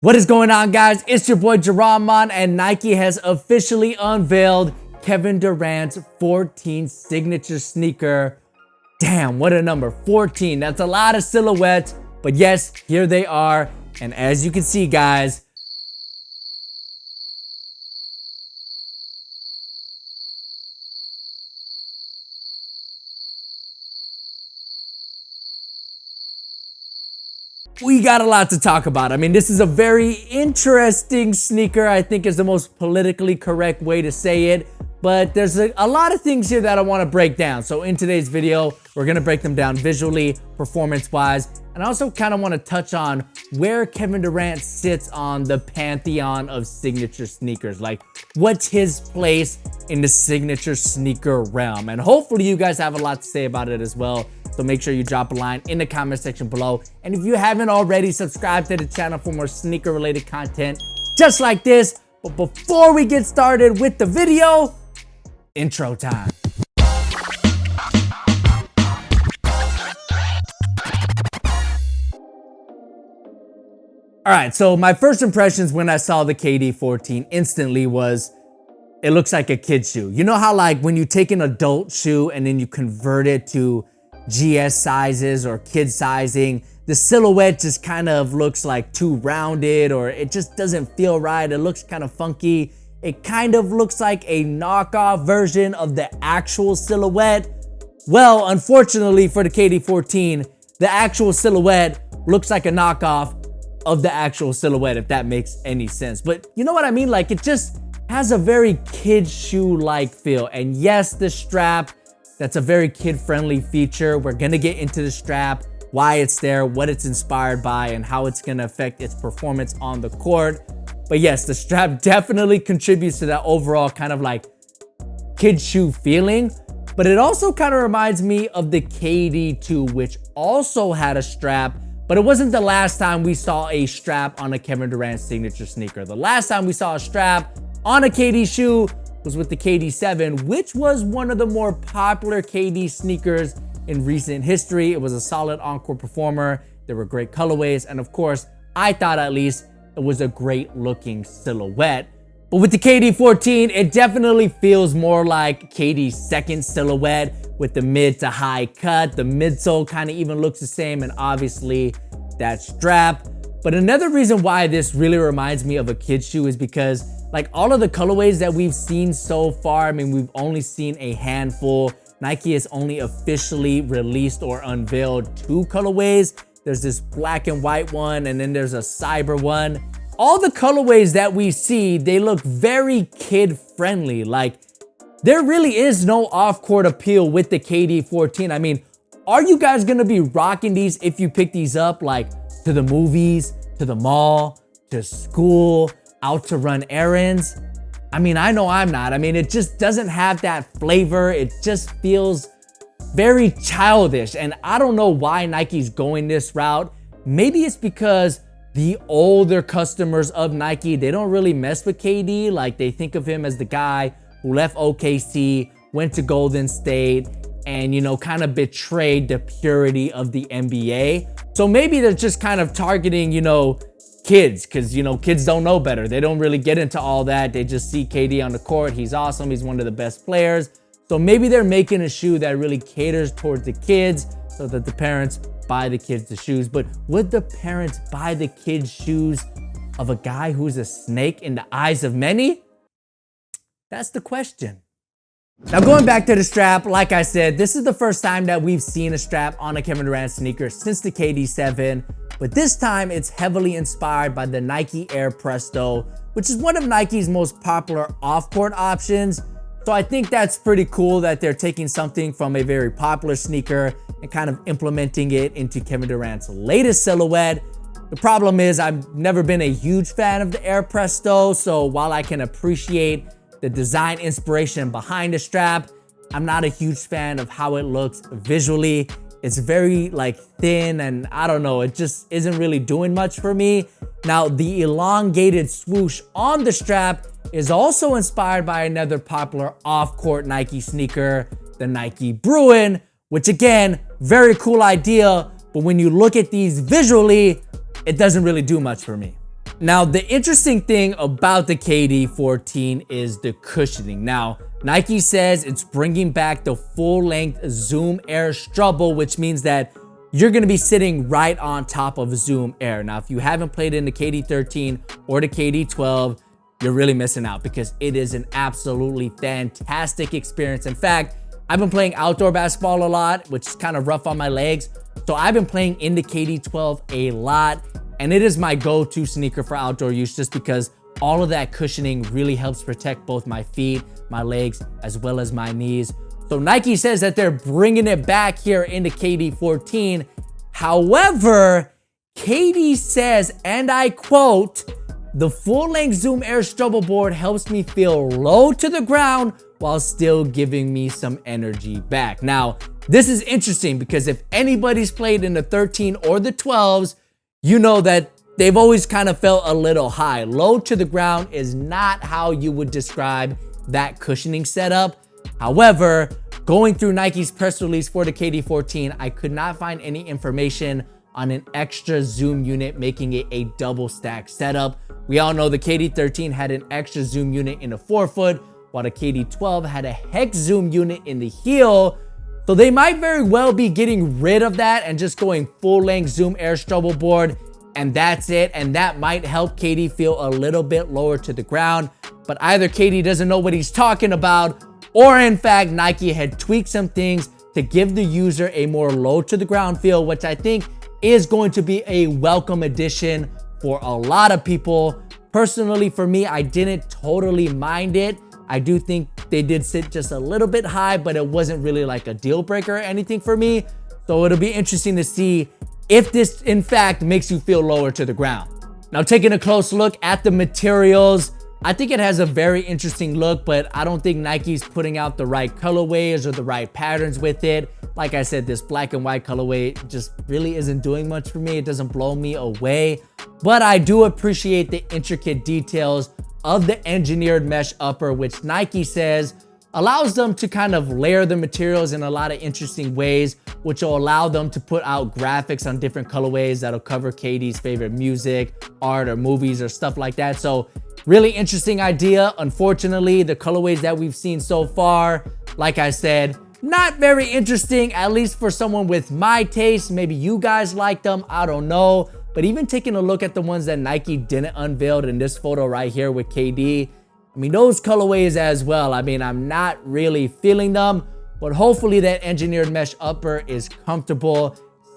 What is going on, guys? It's your boy Jerome, and Nike has officially unveiled Kevin Durant's 14 signature sneaker. Damn, what a number, 14. That's a lot of silhouettes, but yes, here they are. And as you can see, guys, we got a lot to talk about. I mean, this is a very interesting sneaker. I think is the most politically correct way to say it. But there's a lot of things here that I want to break down. So in today's video, we're going to break them down visually, performance-wise, and I also kind of want to touch on where Kevin Durant sits on the pantheon of signature sneakers. Like, what's his place in the signature sneaker realm? And hopefully you guys have a lot to say about it as well. So make sure you drop a line in the comment section below. And if you haven't already, subscribe to the channel for more sneaker related content just like this. But before we get started with the video, intro time. All right, so my first impressions when I saw the KD 14 instantly was, it looks like a kid's shoe. You know how like when you take an adult shoe and then you convert it to GS sizes or kid sizing, the silhouette just kind of looks like too rounded, or it just doesn't feel right. It looks kind of funky. It kind of looks like a knockoff version of the actual silhouette. Well, unfortunately for the KD 14, the actual silhouette looks like a knockoff of the actual silhouette, if that makes any sense. But you know what I mean? Like, it just has a very kid shoe-like feel. And yes, the strap, that's a very kid-friendly feature. We're gonna get into the strap, why it's there, what it's inspired by, and how it's gonna affect its performance on the court. But yes, the strap definitely contributes to that overall kind of like kid shoe feeling. But it also kind of reminds me of the KD2, which also had a strap, but it wasn't the last time we saw a strap on a Kevin Durant signature sneaker. The last time we saw a strap on a KD shoe was with the KD7, which was one of the more popular KD sneakers in recent history. It was a solid encore performer. There were great colorways. And of course, I thought at least it was a great looking silhouette. But with the KD 14, it definitely feels more like KD's second silhouette with the mid to high cut. The midsole kind of even looks the same, and obviously that strap. But another reason why this really reminds me of a kid's shoe is because like all of the colorways that we've seen so far, I mean, we've only seen a handful. Nike has only officially released or unveiled 2 colorways. There's this black and white one, and then there's a cyber one. All the colorways that we see, they look very kid-friendly. Like, there really is no off-court appeal with the KD 14. I mean, are you guys gonna be rocking these if you pick these up, like to the movies, to the mall, to school, out to run errands? I mean, I know I'm not. I mean, it just doesn't have that flavor. It just feels very childish, and I don't know why Nike's going this route. Maybe it's because the older customers of Nike, they don't really mess with KD. Like, they think of him as the guy who left OKC, went to Golden State, and, you know, kind of betrayed the purity of the NBA. So maybe they're just kind of targeting, you know, kids, because, you know, kids don't know better. They don't really get into all that. They just see KD on the court. He's awesome. He's one of the best players. So maybe they're making a shoe that really caters towards the kids so that the parents buy the kids the shoes. But would the parents buy the kids shoes of a guy who's a snake in the eyes of many? That's the question. Now, going back to the strap, like I said, this is the first time that we've seen a strap on a Kevin Durant sneaker since the KD7. But this time it's heavily inspired by the Nike Air Presto, which is one of Nike's most popular off-court options. So I think that's pretty cool that they're taking something from a very popular sneaker and kind of implementing it into Kevin Durant's latest silhouette. The problem is I've never been a huge fan of the Air Presto, so while I can appreciate the design inspiration behind the strap, I'm not a huge fan of how it looks visually. It's very like thin, and I don't know, it just isn't really doing much for me. Now, the elongated swoosh on the strap is also inspired by another popular off-court Nike sneaker, the Nike Bruin, which again, very cool idea, but when you look at these visually, it doesn't really do much for me. Now, the interesting thing about the KD14 is the cushioning. Now, Nike says it's bringing back the full-length Zoom Air Strubble, which means that you're gonna be sitting right on top of Zoom Air. Now, if you haven't played in the KD13 or the KD12, you're really missing out because it is an absolutely fantastic experience. In fact, I've been playing outdoor basketball a lot, which is kind of rough on my legs. So I've been playing in the KD12 a lot, and it is my go-to sneaker for outdoor use just because all of that cushioning really helps protect both my feet, my legs, as well as my knees. So Nike says that they're bringing it back here in the KD14. However, KD says, and I quote, "The full-length Zoom Air Strubble board helps me feel low to the ground while still giving me some energy back." Now, this is interesting because if anybody's played in the 13 or the 12s, you know that they've always kind of felt a little high. Low to the ground is not how you would describe that cushioning setup. However, going through Nike's press release for the KD14, I could not find any information on an extra zoom unit, making it a double stack setup. We all know the KD13 had an extra zoom unit in the forefoot, while the KD12 had a hex zoom unit in the heel. So they might very well be getting rid of that and just going full-length Zoom Air Strubble board, and that's it. And that might help KD feel a little bit lower to the ground. But either KD doesn't know what he's talking about, or in fact, Nike had tweaked some things to give the user a more low to the ground feel, which I think is going to be a welcome addition for a lot of people. Personally, for me, I didn't totally mind it. I do think they did sit just a little bit high, but it wasn't really like a deal breaker or anything for me. So it'll be interesting to see if this in fact makes you feel lower to the ground. Now, taking a close look at the materials, I think it has a very interesting look, but I don't think Nike's putting out the right colorways or the right patterns with it. Like I said, this black and white colorway just really isn't doing much for me. It doesn't blow me away, but I do appreciate the intricate details of the engineered mesh upper, which Nike says allows them to kind of layer the materials in a lot of interesting ways, which will allow them to put out graphics on different colorways that'll cover KD's favorite music, art, or movies or stuff like that. So really interesting idea. Unfortunately, the colorways that we've seen so far, like I said, not very interesting, at least for someone with my taste. Maybe you guys like them, I don't know. But even taking a look at the ones that Nike didn't unveil in this photo right here with KD, I mean, those colorways as well, I mean, I'm not really feeling them, but hopefully that engineered mesh upper is comfortable,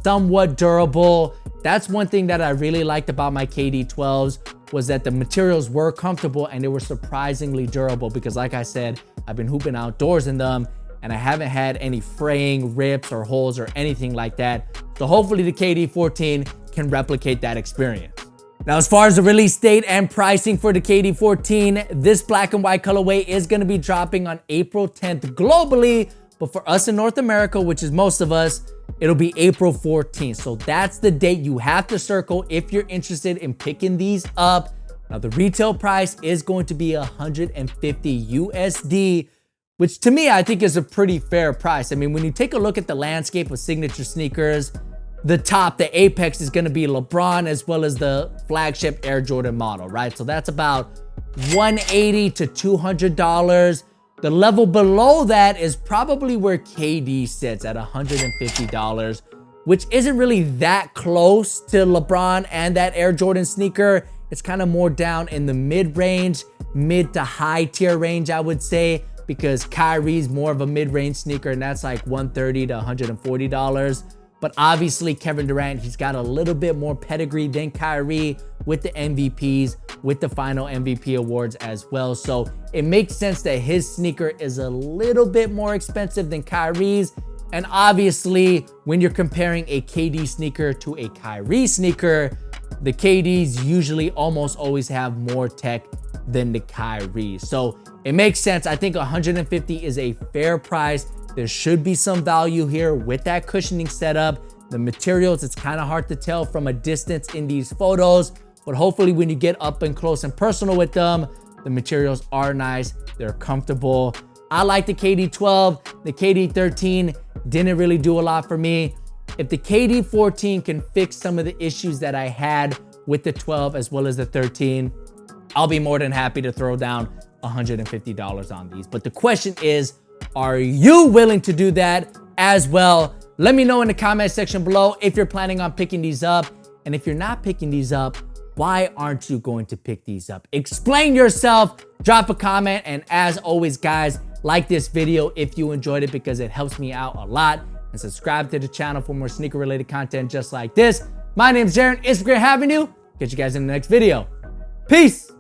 somewhat durable. That's one thing that I really liked about my KD12s, was that the materials were comfortable and they were surprisingly durable, because like I said, I've been hooping outdoors in them and I haven't had any fraying, rips, or holes or anything like that. So hopefully the KD14 can replicate that experience. Now, as far as the release date and pricing for the KD14, this black and white colorway is going to be dropping on April 10th globally, but for us in North America, which is most of us, it'll be April 14th. So that's the date you have to circle if you're interested in picking these up. Now, the retail price is going to be 150 USD, which to me, I think is a pretty fair price. I mean, when you take a look at the landscape of signature sneakers, the top, the apex is going to be LeBron, as well as the flagship Air Jordan model, right? So that's about $180 to $200. The level below that is probably where KD sits at $150, which isn't really that close to LeBron and that Air Jordan sneaker. It's kind of more down in the mid-range, mid to high tier range, I would say, because Kyrie's more of a mid-range sneaker, and that's like $130 to $140. But obviously Kevin Durant, he's got a little bit more pedigree than Kyrie with the MVPs, with the final MVP awards as well. So it makes sense that his sneaker is a little bit more expensive than Kyrie's. And obviously, when you're comparing a KD sneaker to a Kyrie sneaker, the KDs usually almost always have more tech than the Kyrie. So it makes sense. I think 150 is a fair price. There should be some value here with that cushioning setup. The materials, it's kind of hard to tell from a distance in these photos, but hopefully when you get up and close and personal with them, the materials are nice, they're comfortable. I like the KD12, the KD13 didn't really do a lot for me. If the KD14 can fix some of the issues that I had with the 12 as well as the 13, I'll be more than happy to throw down $150 on these. But the question is, are you willing to do that as well? Let me know in the comment section below if you're planning on picking these up. And if you're not picking these up, why aren't you going to pick these up? Explain yourself, drop a comment, and as always, guys, like this video if you enjoyed it because it helps me out a lot. And subscribe to the channel for more sneaker-related content just like this. My name's Jaron. It's great having you. Catch you guys in the next video. Peace.